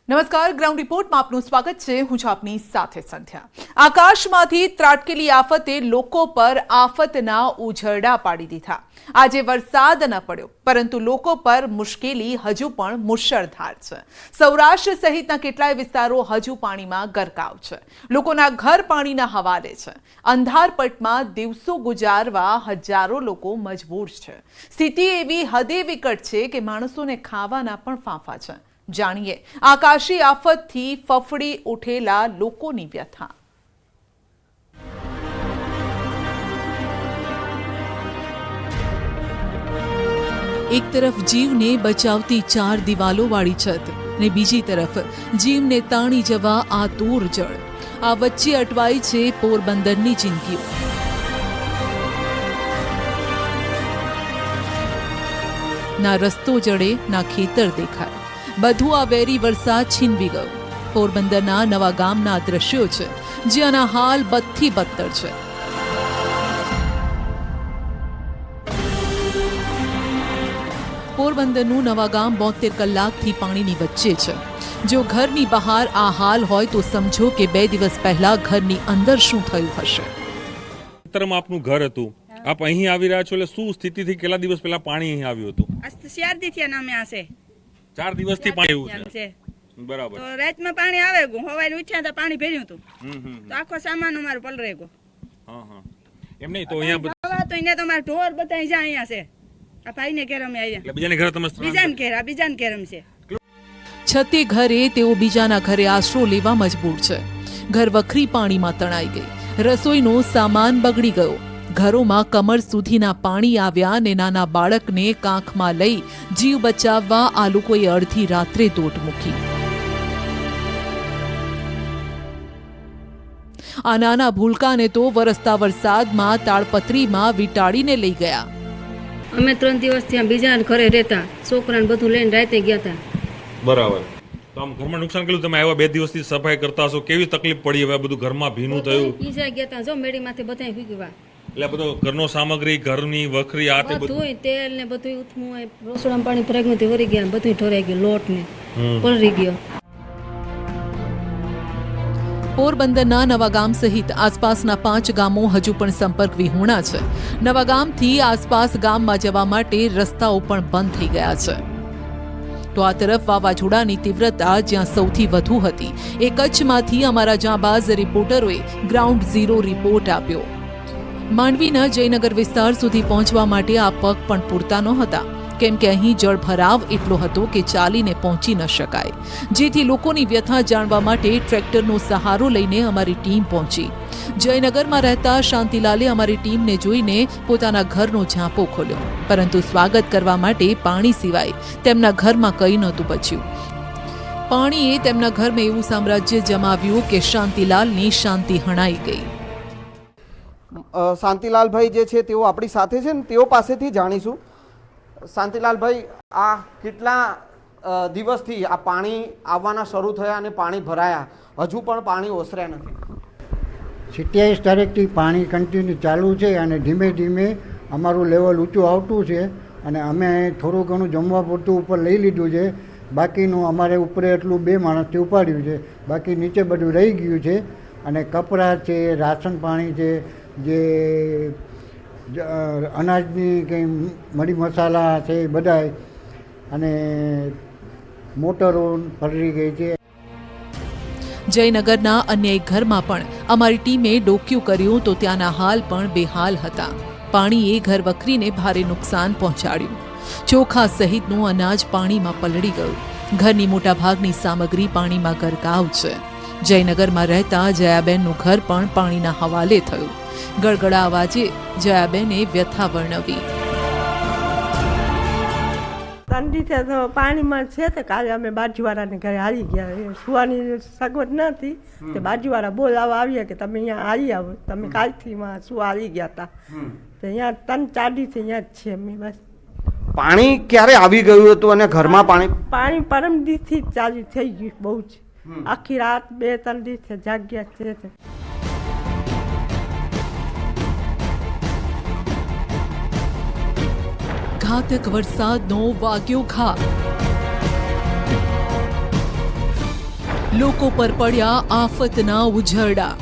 નમસ્કાર, ગ્રાઉન્ડ રિપોર્ટમાં આપનું સ્વાગત છે. હું છું આપની સાથે સંધ્યા. આકાશમાંથી ત્રાટકેલી આફતે લોકો પર આફતના ઉઝરડા પાડી દીધા. આજે વરસાદ ન પડ્યો, પરંતુ લોકો પર મુશ્કેલી હજુ પણ મુશળધાર છે. સૌરાષ્ટ્ર સહિતના કેટલાય વિસ્તારો હજુ પાણીમાં ગરકાવ છે. લોકોના ઘર પાણીના હવાલે છે. અંધારપટમાં દિવસો ગુજારવા હજારો લોકો મજબૂર છે. સ્થિતિ એવી હદે વિકટ છે કે માણસોને ખાવાના પણ ફાંફા છે. જાણીએ આકાશી આફતથી ફફડી ઉઠેલા લોકોની વ્યથા. એક તરફ જીવને બચાવતી 4 દિવાલો વાળી છત ને બીજી તરફ જીવને તાણી જવા આતુર જળ. આ વચ્ચે અટવાઈ છે પોરબંદરની જિંદગીઓ. ના રસ્તો જડે, ના ખેતર દેખાય. બધું આ વેરી વરસાદ છીનવી ગયો. પોરબંદરના નવા ગામના દ્રશ્યો છે, જ્યાંના હાલ બદથી બદતર છે. પોરબંદરનું નવા ગામ 72 કલાકથી પાણીની વચ્ચે છે. જો ઘરની બહાર આ હાલ હોય તો સમજો કે 2 દિવસ પહેલા ઘરની અંદર શું થયું હશે. આપનું ઘર હતું, આપ અહીં આવી રહ્યા છો, એટલે શું સ્થિતિથી કેટલા દિવસ પહેલા પાણી અહીં આવ્યું હતું? 4 દિવસથી નામે આશે 4 દિવસથી પાણી આવ્યું છે. બરાબર. તો રાતમાં પાણી આવે ગયું, હવારે ઉઠ્યા તો પાણી ભર્યું હતું. તો આખો સામાન અમારો પલરાઈ ગયો. એમ નહીં તો અહીંયા તો અહીંયા તમારા ઢોર બધા અહીંયા છે. આ ભાઈને ઘેર અમે આવ્યા. એટલે બીજાને ઘરે તમે બીજાને ઘેર અમે છે. છતે ઘરે તેઓ બીજાના ઘરે આશરો લેવા મજબૂર છે. ઘર વખરી પાણીમાં તણાઈ ગઈ. રસોઈનો સામાન બગડી ગયો. ઘરોમાં કમર સુધીના પાણી આવ્યા અને નાના બાળકને કાંખમાં લઈ જીવ બચાવવા આ લોકોએ અડધી રાત્રે દોટ મૂકી. આ નાના ભૂલકાને તો વરસતા વરસાદમાં તાડપત્રીમાં વીંટાળીને લઈ ગયા. અમે 3 દિવસ ત્યાં બીજા ઘરે રહેતા, છોકરાને બધું લઈને રાતે ગયા હતા. બરાબર. તો આમ ઘરમાં નુકસાન કેટલું? તમે આવ્યા 2 દિવસથી સફાઈ કરતા હશો, કેવી તકલીફ પડી? હવે બધું ઘરમાં ભીનું થયું. બીજા ગયા હતા, જો મેડીમાંથી બધા ભીગવા. એટલે બધો ઘરનો સામગ્રી, ઘરની વખરી, આ તે બધું તેલ ને બધું ઉથમું, રસોડામાં પાણી ભરાઈ ગયું, વરી ગયા, બધું ઢોરાઈ ગયું, લોટ ને પલરી ગયો. પોરબંદરના નવા ગામ સહિત આસપાસના 5 ગામો હજુ પણ સંપર્ક વિહોણા છે. નવા ગામથી આસપાસ ગામમાં જવા માટે રસ્તાઓ પણ બંધ થઈ ગયા છે. તો આ તરફ વાવાઝોડાની તીવ્રતા જ્યાં સૌથી વધુ હતી એ કચ્છમાંથી અમારા જાંબાઝ રિપોર્ટરોએ ગ્રાઉન્ડ ઝીરો રિપોર્ટ આપ્યો. માંડવીના જયનગર વિસ્તાર સુધી પહોંચવા માટે આ પગ પણ પૂરતા નહોતા, કેમ કે અહીં જળભરાવ એટલો હતો કે ચાલીને પહોંચી ન શકાય. જેથી લોકોની વ્યથા જાણવા માટે ટ્રેક્ટરનો સહારો લઈને અમારી ટીમ પહોંચી. જયનગરમાં રહેતા શાંતિલાલે અમારી ટીમને જોઈને પોતાના ઘરનો ઝાંપો ખોલ્યો, પરંતુ સ્વાગત કરવા માટે પાણી સિવાય તેમના ઘરમાં કંઈ નહોતું બચ્યું. પાણીએ તેમના ઘરમાં એવું સામ્રાજ્ય જમાવ્યું કે શાંતિલાલની શાંતિ હણાઈ ગઈ. શાંતિલાલભાઈ જે છે તેઓ આપણી સાથે છે ને, તેઓ પાસેથી જાણીશું. શાંતિલાલભાઈ, આ કેટલા દિવસથી આ પાણી આવવાના શરૂ થયા અને પાણી ભરાયા, હજુ પણ પાણી ઓસર્યા નથી? 27 તારીખથી પાણી કન્ટિન્યુ ચાલુ છે અને ધીમે ધીમે અમારું લેવલ ઊંચું આવતું છે. અને અમે થોડું ઘણું જમવા પૂરતું ઉપર લઈ લીધું છે. બાકીનું અમારે ઉપર એટલું 2 માણસથી ઉપાડ્યું છે, બાકી નીચે બધું રહી ગયું છે. અને કપડાં છે, રાશન પાણી છે, જે અનાજની કંઈ મરી મસાલા છે એ બધાય, અને મોટરો પલળી ગઈ છે. જયનગરના અન્ય એક ઘરમાં પણ અમારી ટીમે ડોક્યું કર્યું તો ત્યાંના હાલ પણ બેહાલ હતા. પાણીએ ઘર વખરીને ભારે નુકસાન પહોંચાડ્યું. ચોખા સહિતનું અનાજ પાણીમાં પલળી ગયું. ઘરની મોટાભાગની સામગ્રી પાણીમાં ગરકાવ છે. જયનગરમાં રહેતા જયાબેનનું ઘર પણ પાણીના હવાલે થયું. ગળગળા અવાજે જયાબેને વ્યથા વર્ણવી. ઠંડી તો પાણીમાં છે તો કાલે અમે બાજુવાળાને ઘરે હારી ગયા. સુવાની સગવડ નથી તે બાજુવાળા બોલાવા આવ્યા કે તમે અહીંયા હારી આવો. તમે કાલથી શું હારી ગયા હતા તો અહીંયા 3-4 દિવસ અહીંયા જ છે અમે. બસ પાણી ક્યારે આવી ગયું હતું અને ઘરમાં પાણી પરમ દિવસથી ચાલુ થઈ ગયું. બહુ જ આખી રાત 2-3 દિવસ જાગ્યા છે. ઘાતક વરસાદનો વાગ્યો ઘા. લોકો પર પડ્યા આફતના ઉઝરડા.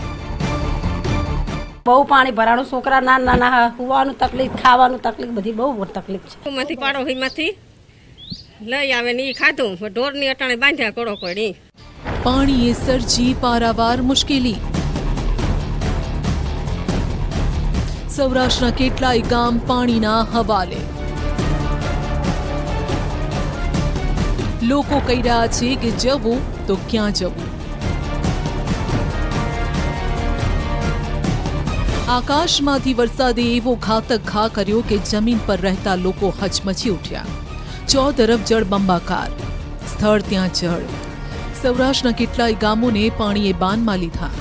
બહુ પાણી ભરાણું, છોકરા નાના નાના હોવાનું તકલીફ, ખાવાનું તકલીફ, બધી બહુ તકલીફ છે. માંથી પાડોશીમાંથી લઈ આવે ને ઈ ખાધું, ઢોરની અટાણે બાંધ્યા કરો પડી. પાણીએ સર્જી પારાવાર મુશ્કેલી. સૌરાષ્ટ્રના કેટલાય ગામ પાણીના હવાલે. લોકો કહી રહ્યા છે કે જવું તો ક્યાં જવું. આકાશમાંથી વરસાદે એવો ઘાતક ઘા કર્યો કે જમીન પર રહેતા લોકો હચમચી ઉઠ્યા. ચોતરફ જળબંબાકાર, સ્થળ ત્યાં જળ. સૌરાષ્ટ્રના કેટલાય ગામોને પાણીએ બાનમાં લીધા.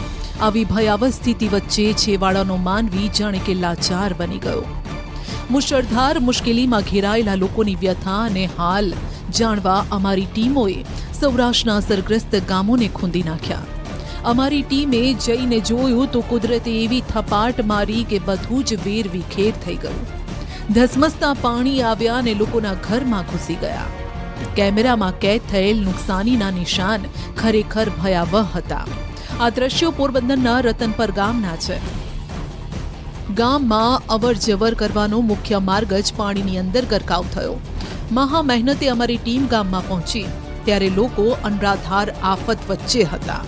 આવી ભયાવહ સ્થિતિ વચ્ચે છેવાડાનો માનવી જાણે કે લાચાર બની ગયો. મુશળધાર મુશ્કેલીમાં ઘેરાયેલા લોકોની વ્યથા અને હાલ જાણવા અમારી ટીમોએ સૌરાષ્ટ્રના અસરગ્રસ્ત ગામોને ખૂંદી નાખ્યા. અમારી ટીમે જઈને જોયું તો કુદરતે એવી થપાટ મારી કે બધું જ વેરવિખેર થઈ ગયું. ધસમસતા પાણી આવ્યા અને લોકોના ઘરમાં ઘૂસી ગયા. કેમેરામાં કેદ થયેલ નુકસાનીના નિશાન ખરેખર ભયાવહ હતા. આ દ્રશ્યો પોરબંદરના રતનપર ગામના છે. ગામમાં અવર જવર કરવાનો મુખ્ય માર્ગ જ પાણીની અંદર ગરકાવ થયો. મહા મહેનતે અમારી ટીમ ગામમાં પહોંચી ત્યારે લોકો અનરાધાર આફત વચ્ચે હતા.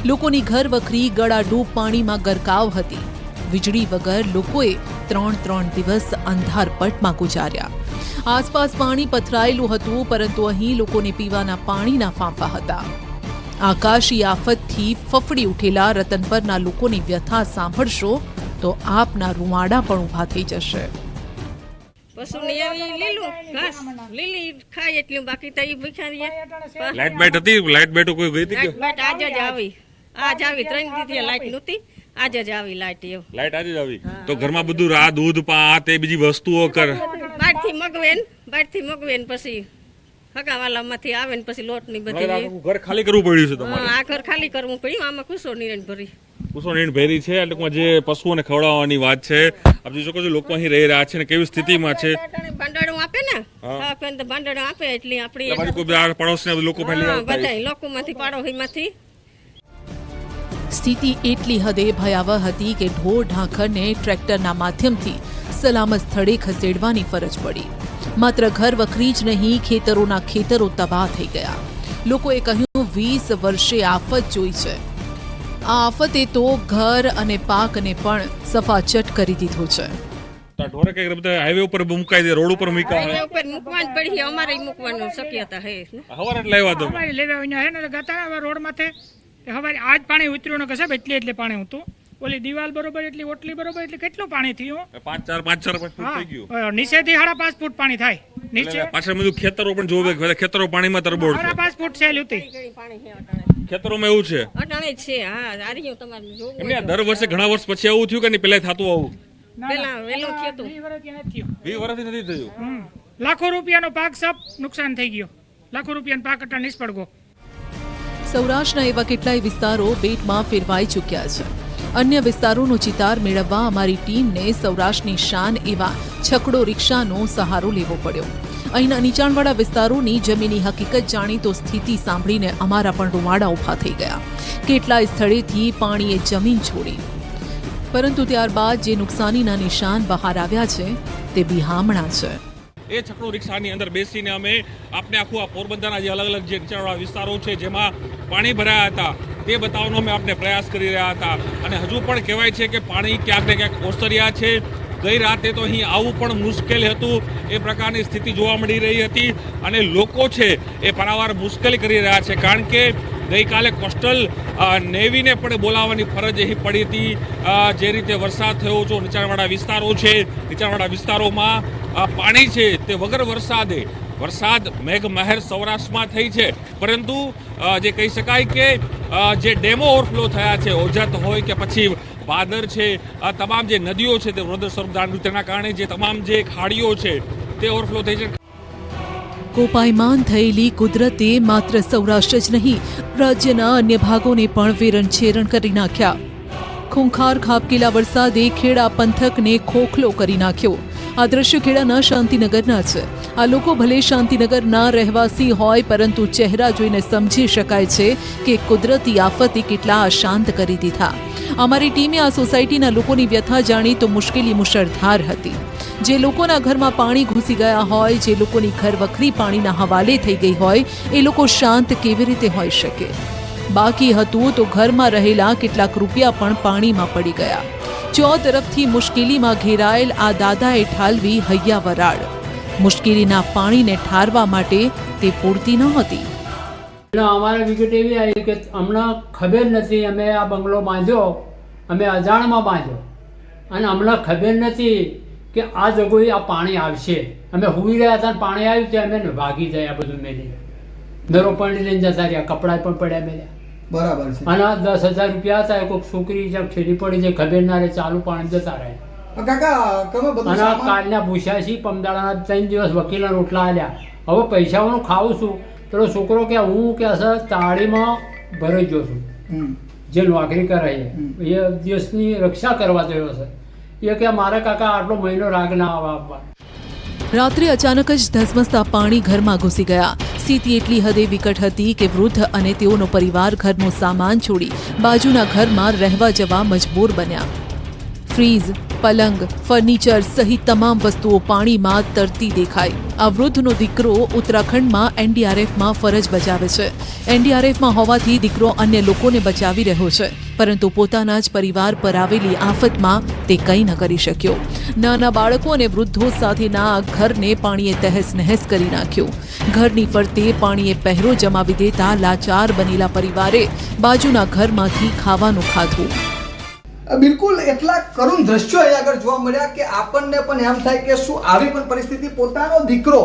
લોકોની ઘર વખરી ગળાડૂબ પાણીમાં ગરકાવ હતી. વીજળી વગર લોકોએ 3 દિવસ અંધારપટમાં ગુજાર્યા. આસપાસ પાણી પથરાયેલું હતું, પરંતુ અહીં લોકોને પીવાના પાણીના ફાંફા હતા. આકાશી આફતથી ફફડી ઉઠેલા રતનપરના લોકોની વ્યથા સાંભળશો તો આપના રૂવાડા પણ ઊભા થઈ જશે. પશુને એવી લીલું ઘાસ લીલી ખાય એટલું, બાકી તો ઈ ભૂખ્યા. લાઇટ બેટ હતી, લાઇટ બેટો કોઈ ગઈ હતી કે લાઈટ આજે જ આવી, આજ આવી. 3 દીથી લાઈટ નહોતી, આજે જ આવી લાઈટ. એવું લાઇટ આજે જ આવી તો ઘરમાં બધું રા દૂધ પા તે બીજી વસ્તુઓ કર બહારથી મગવેન પછી હગાવાલામાંથી આવે ને પછી લોટની બધી ઘર ખાલી કરવું પડ્યું છે તમારે. આ ઘર ખાલી કરવું પડ્યું. આમાં ખુશો નિરણ ભરી કુસો નીણ ભેરી છે. એટલે જે પશુઓને ખવડાવવાની વાત છે, આપ જોઈ શકો છો લોકો અહીં રહી રહ્યા છે ને કેવી સ્થિતિમાં છે. ભાંડણું આપે ને, ભાંડણું આપે એટલે આપણી પડોશના લોકો બધા લોકોમાંથી પાડોશીમાંથી. સ્થિતિ એટલી હદે ભયાવહ હતી કે ઢોર ઢાંખરને ટ્રેક્ટરના માધ્યમથી સલામત સ્થળે ખસેડવાની ફરજ પડી. માત્ર ઘર વખરી જ નહીં, ખેતરોના ખેતરો તબાહ થઈ ગયા. લોકોએ કહ્યું 20 વર્ષે આફત જોઈ છે. આ આફતે તો ઘર અને પાકને પણ સફાચટ કરી દીધો છે. ઢોરે કઈ બધા હાઈવે ઉપર મુકાઈ દે, રોડ ઉપર હાઈવે ઉપર મૂકવાનું પડી. અમારે મૂકવાનું શક્યતા હે. હવારે લેવા દો, લેવા અહીંયા હે ને ગતા રોડ માથે હવે આજ પાણી ઉતર્યું ને કસાબ એટલે પાણી હતું. ઓલી દિવાલ બરોબર એટલી, ઓટલી બરોબર એટલે કેટલું પાણી થયું? 5-4 ફૂટ થઈ ગયું. નીચેથી 5.5 ફૂટ પાણી થાય. નીચે પાછળ બધું ખેતરો પણ જોવે, ખેતરો પાણીમાં તરબોળ છે. 5.5 ફૂટ છેલ હતી ખેતરોમાં. એવું છે અટાણે છે. હા, આ રહ્યું તમારે જોવું. એમને દર વર્ષે ઘણા વર્ષ પછી આવું થયું કે નહીં? પહેલા થતું આવું? પેલા વેલું થયું હતું. 20 વર્ષથી નથી થયું. લાખો રૂપિયાનો પાક સબ નુકસાન થઈ ગયો. લાખો રૂપિયાનો પાક અટા નિષ્ફળ ગયો. સૌરાષ્ટ્રના એવા કેટલાય વિસ્તારો બેટમાં ફેરવાઈ ચૂક્યા છે. અન્ય વિસ્તારોનો ચિતાર મેળવવા અમારી ટીમને સૌરાષ્ટ્રની શાન એવા છકડો રિક્ષાનો સહારો લેવો પડ્યો. અહીંના નીચાણવાળા વિસ્તારોની જમીની હકીકત જાણી તો સ્થિતિ સાંભળીને અમારા પણ રૂવાડા ઊભા થઈ ગયા. કેટલાય સ્થળેથી પાણીએ જમીન છોડી, પરંતુ ત્યારબાદ જે નુકસાનીના નિશાન બહાર આવ્યા છે તે બિહામણા છે. એ છકડો રિક્ષાની અંદર બેસીને અમે આપને આખું આ પોરબંદરના જે અલગ અલગ જે નીચાણવાળા વિસ્તારો છે જેમાં પાણી ભરાયા હતા તે બતાવવાનો અમે આપને પ્રયાસ કરી રહ્યા હતા. અને હજુ પણ કહેવાય છે કે પાણી ક્યાંક ને ક્યાંક ઓસર્યા છે. ગઈ રાતે તો અહીં આવવું પણ મુશ્કેલ હતું. એ પ્રકારની સ્થિતિ જોવા મળી રહી હતી. અને લોકો છે એ પારાવાર મુશ્કેલી કરી રહ્યા છે, કારણ કે ગઈકાલે કોસ્ટલ નેવીને પણ બોલાવવાની ફરજ અહીં પડી હતી. જે રીતે વરસાદ થયો છે, નીચાણવાળા વિસ્તારો છે, નીચાણવાળા વિસ્તારોમાં પાણી છે તે વગર વરસાદ મેઘમહેર સૌરાષ્ટ્રમાં થઈ છે. પરંતુ જે કહી શકાય કે જે ડેમો ઓવરફ્લો થયા છે, ઓજત હોય કે પછી ભાદર છે, આ તમામ જે નદીઓ છે તે વૃદ્ધ સ્વરૂપ તેના કારણે જે તમામ જે ખાડીઓ છે તે ઓવરફ્લો થઈ છે. કોપાયમાન થયેલી કુદરતે માત્ર સૌરાષ્ટ્ર જ નહીં, રાજ્યના અન્ય ભાગોને પણ વેરણછેરણ કરી નાખ્યા. ખૂંખાર ખાબકેલા વરસાદે ખેડા પંથકને ખોખલો કરી નાખ્યો. આ દ્રશ્ય ખેડાના શાંતિનગરના છે. આ લોકો ભલે શાંતિનગરના રહેવાસી હોય, પરંતુ ચહેરા જોઈને સમજી શકાય છે કે કુદરતી આફતે કેટલા અશાંત કરી દીધા. અમારી ટીમે આ સોસાયટીના લોકોની વ્યથા જાણી તો મુશ્કેલી મુશળધાર હતી. જે લોકોના ઘરમાં પાણી ઘૂસી ગયા હોય, જે લોકોની ઘરવખરી પાણીના હવાલે થઈ ગઈ હોય, એ લોકો શાંત કેવી રીતે હોઈ શકે? બાકી હતું તો ઘરમાં રહેલા કેટલાક રૂપિયા પણ પાણીમાં પડી ગયા. ચો તરફથી મુશ્કેલીમાં ઘેરાયેલ આ દાદાએ ઠાલવી હૈયા વરાળ. મુશ્કેલીના પાણીને ઠારવા માટે તે પૂરતી ન હતી. અમારે વિકેટ એવી આવી કે અમને ખબર નથી, અમે આ બંગલો બાંધ્યો, અમે અજાણમાં બાંધ્યો અને અમને ખબર નથી કે આ જગ્યાએ આ પાણી આવશે. અમે હુઈ રહ્યા હતા, પાણી આવ્યું તે અમે ભાગી જાય. આ બધું મેલી દરો પણ લઈને જતા રહ્યા, કપડાં પણ પડ્યા મેલ્યા. બરાબર છે. અને 10,000 રૂપિયા હતા. કોઈક છોકરી જ્યાં ઠેલી પડી જાય, ખબર ના રહે, ચાલુ પાણી જતા રહે. અને કાલના ભૂસ્યા છીએ, પમદાડાના 3 દિવસ વકીલના રોટલા આલ્યા. હવે પૈસાઓનું ખાવું છું. પેલો છોકરો કે હું કે તાળીમાં ભરાઈ ગયો છું, જે નોકરી કરે છે, એ દેશની રક્ષા કરવા ગયો છે. એ કે મારા કાકા આટલો મહિનો રાગ ના આવવા. રાત્રે અચાનક જ ધસમસતા પાણી ઘરમાં ઘૂસી ગયા. સ્થિતિ એટલી હદે વિકટ હતી કે વૃદ્ધ અને તેઓનો પરિવાર ઘરનો સામાન છોડી બાજુના ઘરમાં રહેવા જવા મજબૂર બન્યા. ફ્રીજ, પલંગ, ફર્નિચર સહિત તમામ વસ્તુઓ પાણીમાં તરતી દેખાઈ. આ વૃદ્ધનો દીકરો ઉત્તરાખંડમાં એનડીઆરએફમાં ફરજ બજાવે છે. એનડીઆરએફમાં હોવાથી દીકરો અન્ય લોકોને બચાવી રહ્યો છે, પરંતુ પોતાના જ પરિવાર પર આવેલી આફતમાં તે કંઈ ન કરી શક્યો. નાના બાળકો અને વૃદ્ધો સાથેના આ ઘરને પાણીએ તહેસ નહેસ કરી નાખ્યું. ઘરની ફરતે પાણીએ પહેરો જમાવી દેતા લાચાર બનેલા પરિવારે બાજુના ઘરમાંથી ખાવાનું ખાધું. બિલકુલ એટલા કરુણ દ્રશ્યો અહીંયા આગળ જોવા મળ્યા કે આપણને પણ એમ થાય કે શું આવી પણ પરિસ્થિતિ. પોતાનો દીકરો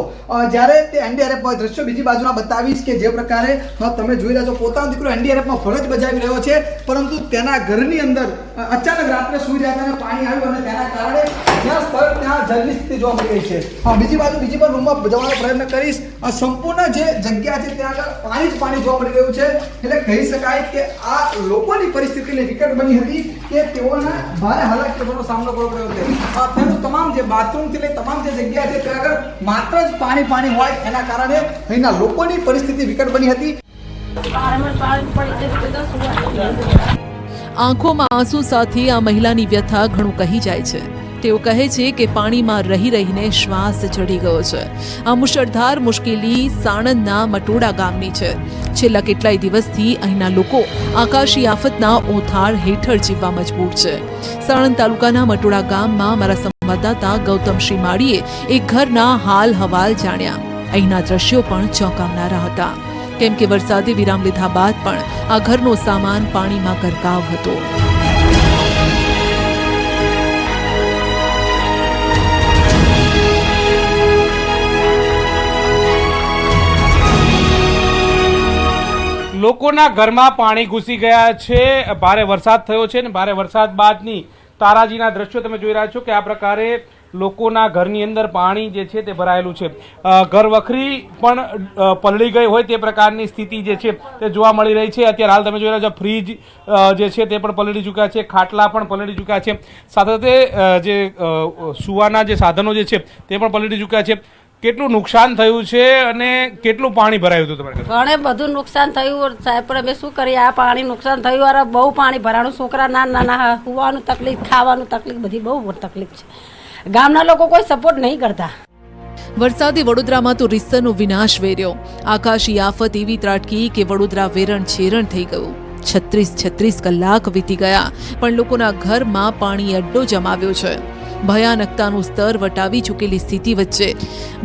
જ્યારે તે એનડીઆરએફમાં દ્રશ્યો બીજી બાજુના બતાવીશ કે જે પ્રકારે તમે જોઈ રહ્યા છો, પોતાનો દીકરો એનડીઆરએફમાં ફરજ બજાવી રહ્યો છે, પરંતુ તેના ઘરની અંદર અચાનક રાત્રે સૂઈ રહ્યા હતા અને પાણી આવ્યું અને તેના કારણે જ્યાં સ્થળ ત્યાં જળની સ્થિતિ જોવા મળી રહી છે. બીજી પણ રૂમમાં જવાનો પ્રયત્ન કરીશ. સંપૂર્ણ જે જગ્યા છે ત્યાં આગળ પાણી જ પાણી જોવા મળી રહ્યું છે. એટલે કહી શકાય કે આ લોકોની પરિસ્થિતિને વિકટ બની હતી કે તેઓના ભારે હાલાકીનો સામનો કરવો પડ્યો છે. તેનું તમામ જે બાથરૂમથી લઈ તમામ જે જગ્યા છે ત્યાં આગળ માત્ર જ પાણી હોય, એના કારણે અહીંના લોકોની પરિસ્થિતિ વિકટ બની હતી. આંખોમાં આંસુ સાથે આ મહિલાની વ્યથા ઘણું કહી જાય છે. તેઓ કહે છે કે પાણીમાં રહી રહીને શ્વાસ ચડી ગયો છે. આ મુશળધાર મુશ્કેલી સાણંદના મટોડા ગામની છે. છેલ્લા કેટલાય દિવસથી અહીંના લોકો આકાશી આફતના ઓથાળ હેઠળ જીવવા મજબૂર છે. સાણંદ તાલુકાના મટોડા ગામમાં મારા સંવાદદાતા ગૌતમ શ્રીમાળીએ એક ઘરના હાલ હવાલ જાણ્યા. અહીંના દ્રશ્યો પણ ચોંકાવનારા હતા, કેમ કે વરસાદે વિરામ લીધા બાદ પણ આ ઘરનો સામાન પાણીમાં ગરકાવ હતો. લોકોના ઘરમાં પાણી ઘૂસી ગયા છે. ભારે વરસાદ થયો છે ને ભારે વરસાદ બાદની તારાજીના દ્રશ્યો તમે જોઈ રહ્યા છો કે આ પ્રકારે લોકોના ઘરની અંદર પાણી જે છે તે ભરાયેલું છે. ઘર વખરી પણ પલળી ગઈ હોય તે પ્રકારની સ્થિતિ જે છે તે જોવા મળી રહી છે. અત્યારે હાલ તમે જોઈ રહ્યા છો ફ્રીજ જે છે તે પણ પલળી ચૂક્યા છે, ખાટલા પણ પલળી ચૂક્યા છે, સાથે સાથે જે સુવાના જે સાધનો જે છે તે પણ પલળી ચૂક્યા છે. કેટલું નુકસાન થયું છે અને કેટલું પાણી ભરાયું હતું તમારે? ઘણે બધું નુકસાન થયું સાહેબ, પણ અમે શું કરીએ? આ પાણી નુકસાન થયું, અરે બહુ પાણી ભરાણું. છોકરા નાના સુવાનું તકલીફ, ખાવાનું તકલીફ, બધી બહુ તકલીફ છે. ગામના લોકો કોઈ સપોર્ટ નહીં કરતા. વરસાદે વડોદરામાં તો રીસરનો વિનાશ વેર્યો. આકાશી આફત એવી ત્રાટકી કે વડોદરા વેરણ છેરણ થઈ ગયું. 36 કલાક વીતી ગયા પણ લોકોના ઘરમાં પાણી અડ્ડો જમાવ્યો છે. ભયાનકતાનું સ્તર વટાવી ચૂકેલી સ્થિતિ વચ્ચે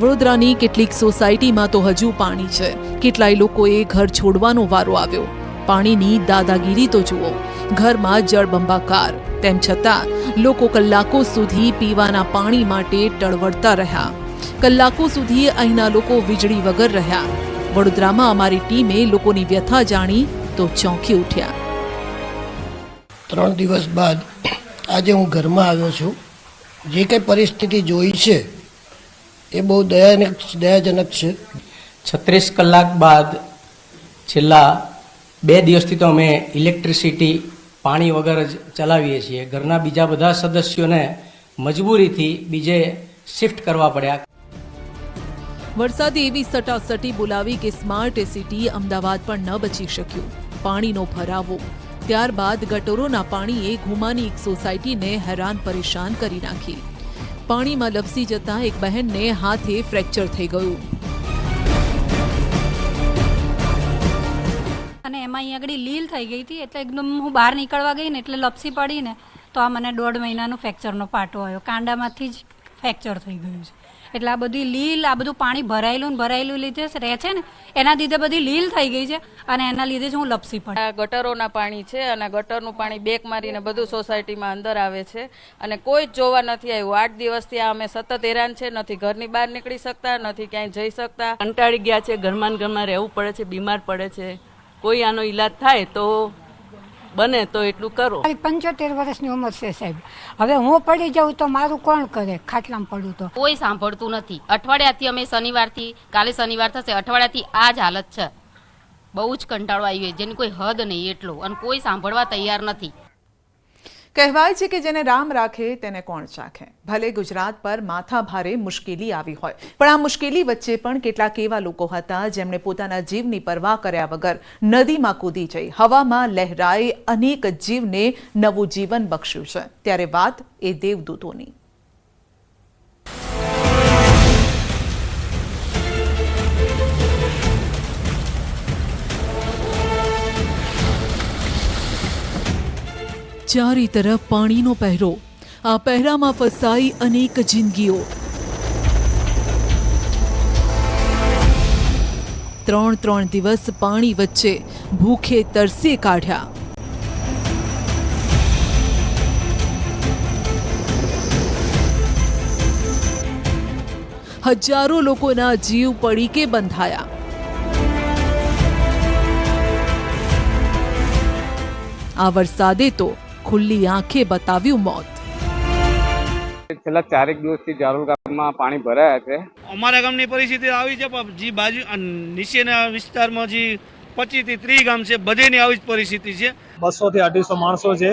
વડોદરાની કેટલીક સોસાયટીમાં તો હજુ પાણી છે. કેટલાય લોકોએ ઘર છોડવાનો વારો આવ્યો. પાણીની દાદાગીરી તો જુઓ. ઘરમાં જળબંબાકાર, તેમ છતાં લોકો કલાકો સુધી પીવાના પાણી માટે ટળવળતા રહ્યા. કલાકો સુધી અહીંના લોકો વીજળી વગર રહ્યા. વડોદરામાં અમારી ટીમે લોકોની વ્યથા જાણી તો ચોંકી ઉઠ્યા. 3 દિવસ બાદ આજે હું ઘરમાં આવ્યો છું. જે કંઈ પરિસ્થિતિ જોઈ છે એ બહુ દયાજનક છે. 36 કલાક બાદ છેલ્લા 2 દિવસથી તો અમે ઇલેક્ટ્રિસિટી પાણી વગર જ ચલાવીએ છીએ. ઘરના બીજા બધા સદસ્યોને મજબૂરીથી બીજે શિફ્ટ કરવા પડ્યા. વરસાદે એવી સટાસટી બોલાવી કે સ્માર્ટ સિટી અમદાવાદ પણ ન બચી શક્યું. પાણીનો ભરાવો, ત્યારબાદ ગટરોના પાણીએ ઘુમાની એક સોસાયટીને હેરાન પરેશાન કરી નાખી. પાણીમાં લપસી જતા એક બહેનને હાથે ફ્રેક્ચર થઈ ગયું. અને એમાં અહીં આગળ લીલ થઈ ગઈ હતી, એટલે એકદમ હું બહાર નીકળવા ગઈ ને એટલે લપસી પડી ને તો આ મને 1.5 મહિનાનો ફ્રેક્ચરનો પાટો આવ્યો. કાંડામાંથી જ ફ્રેક્ચર થઈ ગયું છે. એટલે આ બધી લીલ, આ બધું પાણી ભરાયેલું લીધે રહે છે ને, એના લીધે બધી લીલ થઈ ગઈ છે અને એના લીધે જ હું લપસી પડી. આ ગટરોના પાણી છે અને ગટરનું પાણી બેક મારીને બધું સોસાયટીમાં અંદર આવે છે અને કોઈ જ જોવા નથી આવ્યું. 8 દિવસથી અમે સતત હેરાન છે, નથી ઘરની બહાર નીકળી શકતા, નથી ક્યાંય જઈ શકતા. કંટાળી ગયા છે, ઘરમાં રહેવું પડે છે, બીમાર પડે છે. કોઈ આનો ઈલાજ થાય તો બને તો એટલું કરો. 75 વર્ષની ઉંમર છે સાહેબ. હવે હું પડી જાઉં તો મારું કોણ કરે? ખાટલામાં પડું તો કોઈ સાંભળતું નથી. અઠવાડિયાથી અમે શનિવારથી, કાલે શનિવાર થશે, અઠવાડિયાથી આ જ હાલત છે. બહુ જ કંટાળો આવ્યો, જેની કોઈ હદ નહીં એટલો, અને કોઈ સાંભળવા તૈયાર નથી. કહેવાય છે કે જેને રામ રાખે તેને કોણ ચાખે. ભલે ગુજરાત પર માથા ભારે મુશ્કેલી આવી હોય, પણ આ મુશ્કેલી વચ્ચે પણ કેટલાક એવા લોકો હતા જેમણે પોતાના જીવની પરવા કર્યા વગર નદીમાં કૂદી જઈ હવામાં લહેરાઈ અનેક જીવને નવું જીવન બક્ષ્યું છે. ત્યારે વાત એ દેવદૂતોની. ચારે તરફ પાણીનો પહેરો. આ પહેરામાં ફસાઈ અનેક જિંદગીઓ. 3 દિવસ પાણી વચ્ચે ભૂખે તરસે કાઢ્યા. હજારો લોકોના જીવ પડીકે બંધાયા. આ વરસાદે તો ખુલ્લી આંખે બતાવ્યું મોત. છેલ્લા 4 દિવસથી જારોલ ગામમાં પાણી ભરાયા છે. અમારા ગામની પરિસ્થિતિ આવી છે, જે બાજુ નીચેના વિસ્તારમાં જે 25 થી 30 ગામ છે, બધેની આવી જ પરિસ્થિતિ છે. 200 થી 250 માણસો છે.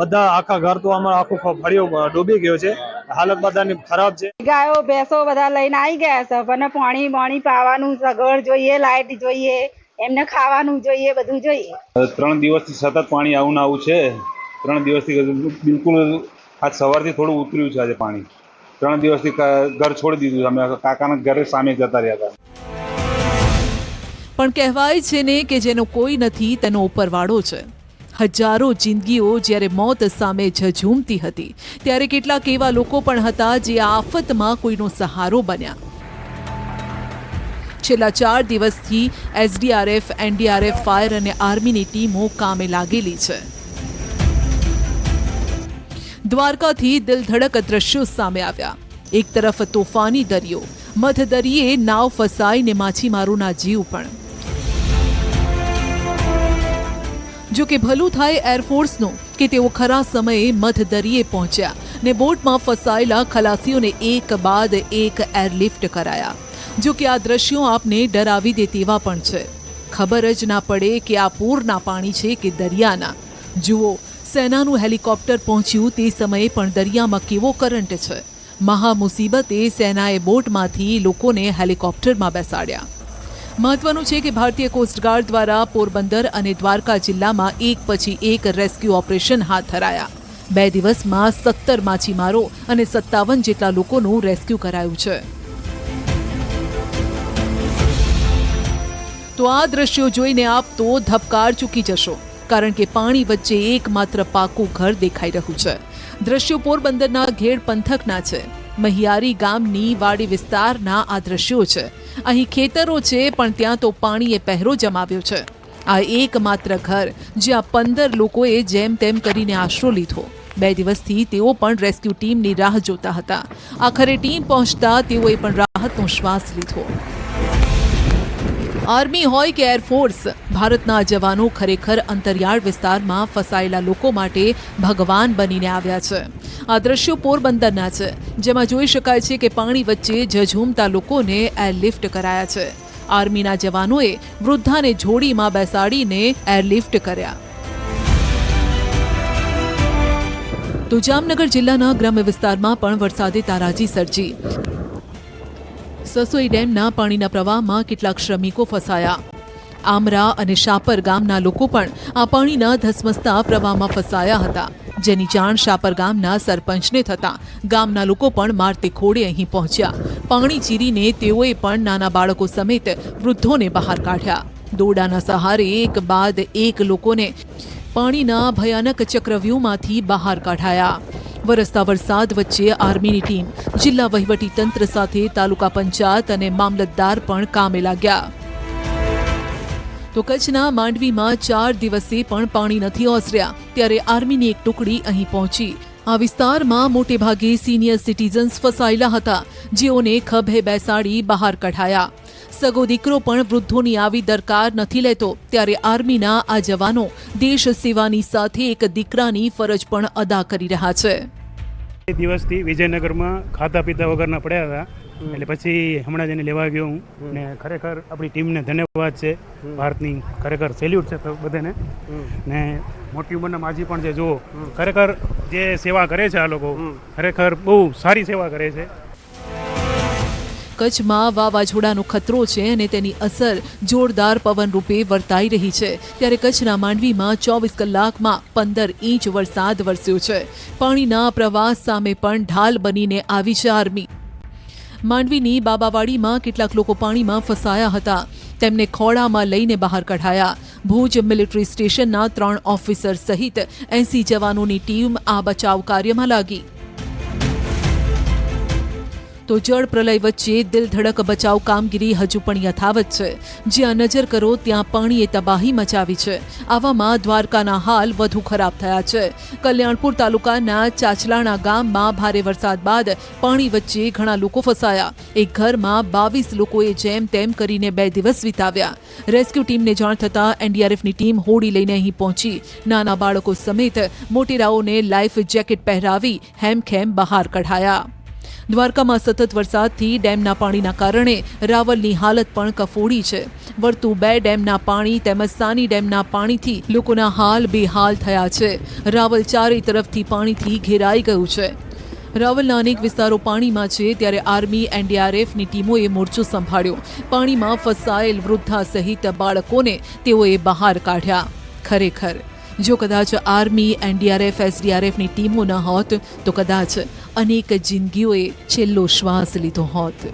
બધા આખા ઘર તો અમારો આખો ફળિયો ડૂબી ગયો છે. હાલત બધાની ખરાબ છે. ગાયો ભેંસો બધા લઈને આવી ગયા છે, પણ પાણી પાવાનું સગવડ જોઈએ, લાઇટ જોઈએ, એમને ખાવાનું જોઈએ, બધું જોઈએ. 3 દિવસથી સતત પાણી આવું છે. 3 દિવસથી બિલકુલ આજ સવારથી થોડું ઉતર્યું છે. આજે પાણી 3 દિવસથી ઘર છોડી દીધું. અમે કાકાના ઘરે સામે જતા રહ્યા હતા. પણ કહેવાય છે ને કે જેનો કોઈ નથી તેનો ઉપરવાળો છે. હજારો જિંદગીઓ જ્યારે મોત સામે ઝઝૂમતી હતી, ત્યારે કેટલાક એવા લોકો પણ હતા જે આ આફતમાં કોઈનો સહારો બન્યા. છેલ્લા 4 દિવસથી SDRF, NDRF, ફાયર અને આર્મીની ટીમો કામે લાગેલી છે. દ્વારકાથી દિલધડક દ્રશ્યો સામે આવ્યા. એક તરફ તોફાની દરિયો, મધદરિયે નાવ ફસાઈને માછીમારોના જીવ પણ. જો કે ભલું થાય એરફોર્સનું કે તેઓ ખરા સમયે મધદરિયે પહોંચ્યા ને બોટમાં ફસાયેલા ખલાસીઓને એક બાદ એક એરલિફ્ટ કરાયા. જો કે આ દ્રશ્યો આપને ડરાવી દે તેવા પણ છે. ખબર જ ના પડે કે આ પૂરના પાણી છે કે દરિયાના. જુઓ, સેનાનું હેલિકોપ્ટર પહોંચ્યું તે સમયે પણ દરિયામાં કેવો કરંટ છે. મહા મુસીબતે સેનાએ બોટમાંથી લોકોને હેલિકોપ્ટરમાં બેસાડ્યા. મહત્વનું છે કે ભારતીય કોસ્ટગાર્ડ દ્વારા પોરબંદર અને દ્વારકા જિલ્લામાં એક પછી એક રેસ્ક્યુ ઓપરેશન હાથ ધરાયા. 2 દિવસમાં 17 માછીમારો અને 57 જેટલા લોકોનું રેસ્ક્યુ કરાયું છે. તો આ દ્રશ્યો જોઈને આપ તો ધબકાર ચૂકી જશો, કારણ કે પાણી વચ્ચે એકમાત્ર પાકું ઘર દેખાઈ રહ્યું છે. દ્રશ્યો પોરબંદરના ઘેડ પંથકના છે. મહિયારી ગામની વાડી વિસ્તારના આ દ્રશ્યો છે. અહીં ખેતરો છે, પણ ત્યાં તો પાણીએ પહેરો જમાવ્યો છે. આ એકમાત્ર ઘર જ્યાં 15 લોકોએ જેમ તેમ કરીને આશરો લીધો. 2 દિવસથી તેઓ પણ રેસ્ક્યુ ટીમની રાહ જોતા હતા. આખરે ટીમ પહોંચતા તેઓએ પણ રાહતનો શ્વાસ લીધો. આર્મી હોય કે એરફોર્સ, ભારતના જવાનો ખરેખર અંતરિયાળ વિસ્તારમાં ફસાયેલા લોકો માટે ભગવાન બનીને આવ્યા છે. આ દ્રશ્યો પોરબંદરના છે, જેમાં જોઈ શકાય છે કે પાણી વચ્ચે ઝઝૂમતા લોકોને એરલિફ્ટ કરાયા છે. આર્મીના જવાનોએ વૃદ્ધાને જોડીમાં બેસાડીને એરલિફ્ટ કર્યા. તો જામનગર જિલ્લાના ગ્રામ્ય વિસ્તારમાં પણ વરસાદે તારાજી સર્જી. સસોઈ ડેમના પાણીના પ્રવાહમાં કેટલાક શ્રમિકો ફસાયા. આમરા અને શાપર ગામના લોકો પણ આ પાણીના ધસમસતા પ્રવાહમાં ફસાયા હતા, જેની જાણ શાપર ગામના સરપંચને થતાં ગામના લોકો પણ મારતે ખોડે અહીં પહોંચ્યા. પાણી ચીરીને તેઓએ પણ નાના બાળકો સમેત વૃદ્ધોને બહાર કાઢ્યા. દોરડાના સહારે એક બાદ એક લોકોને પાણીના ભયાનક ચક્રવ્યૂહમાંથી બહાર કાઢાયા. વરસતા વરસાદ વચ્ચે આર્મીની ટીમ, જિલ્લા વહીવટી તંત્ર સાથે તાલુકા પંચાયત અને મામલતદાર પણ કામે લાગ્યા. તો કચ્છના માંડવીમાં 4 દિવસે પણ પાણી નથી ઓસર્યા, ત્યારે આર્મીની એક ટુકડી અહીં પહોંચી. આ વિસ્તારમાં મોટે ભાગે સિનિયર સિટીઝન્સ ફસાયેલા હતા, જેઓને ખભે બેસાડી બહાર કઢાયા. સગો દીકરો પણ વૃદ્ધોની આવી દરકાર નથી લેતો, ત્યારે આર્મીના આ જવાનો દેશ સેવાની સાથે એક દીકરાની ફરજ પણ અદા કરી રહ્યા છે. દિવસથી વિજયનગરમાં ખાતા પીતા વગરના પડ્યા હતા, એટલે પછી હમણાં જ એને લેવા ગયો હું, ને ખરેખર આપણી ટીમને ધન્યવાદ છે, ભારતની ખરેખર સેલ્યુટ છે બધાને. ને મોટી ઉંમરના માજી પણ છે, જુઓ ખરેખર જે સેવા કરે છે આ લોકો, ખરેખર બહુ સારી સેવા કરે છે. કચ્છમાં વાવાઝોડાનો ખતરો છે અને તેની અસર જોરદાર પવન રૂપે વર્તાઈ રહી છે, ત્યારે કચ્છના માંડવીમાં 24 કલાકમાં 15 ઇંચ વરસાદ વરસ્યો છે. પાણીના પ્રવાહ સામે પણ ઢાલ બનીને આવી છે આર્મી. માંડવીની બાબાવાડીમાં કેટલાક લોકો પાણીમાં ફસાયા હતા, તેમને ખોળામાં લઈને બહાર કઢાયા. ભુજ મિલિટરી સ્ટેશનના 3 ઓફિસર સહિત 80 જવાનોની ટીમ આ બચાવ કાર્યમાં લાગી. તો જળ પ્રલય વચ્ચે દિલધડક બચાવ કામગીરી હજુ પણ યથાવત છે. જ્યાં નજર કરો ત્યાં પાણીએ તબાહી મચાવી છે. આવામાં દ્વારકાના હાલ વધુ ખરાબ થયા છે. કલ્યાણપુર તાલુકાના ચાચલાણા ગામમાં ભારે વરસાદ બાદ પાણી વચ્ચે ઘણા લોકો ફસાયા. એક ઘરમાં 22 લોકોએ જેમ તેમ કરીને 2 દિવસ વિતાવ્યા. રેસ્ક્યુ ટીમને જાણ થતાં એનડીઆરએફની ટીમ હોડી લઈને અહીં પહોંચી. નાના બાળકો સમેત મોટેરાઓને લાઈફ જેકેટ પહેરાવી હેમખેમ બહાર કઢાયા. દ્વારકામાં સતત વરસાદથી ડેમના પાણીના કારણે રાવલની હાલત પણ કફોડી છે. વર્તુ 2 ડેમના પાણી તેમજ સાની ડેમના પાણીથી લોકોના હાલ બેહાલ થયા છે. રાવલ ચારે તરફથી પાણીથી ઘેરાઈ ગયું છે. રાવલના અનેક વિસ્તારો પાણીમાં છે, ત્યારે આર્મી એનડીઆરએફની ટીમોએ મોરચો સંભાળ્યો. પાણીમાં ફસાયેલ વૃદ્ધા સહિત બાળકોને તેઓએ બહાર કાઢ્યા. ખરેખર જો કદાચ આર્મી, એનડીઆરએફ, એસડીઆરએફની ટીમો ન હોત તો કદાચ અનેક જિંદગીઓએ છેલ્લો શ્વાસ લીધો હોત.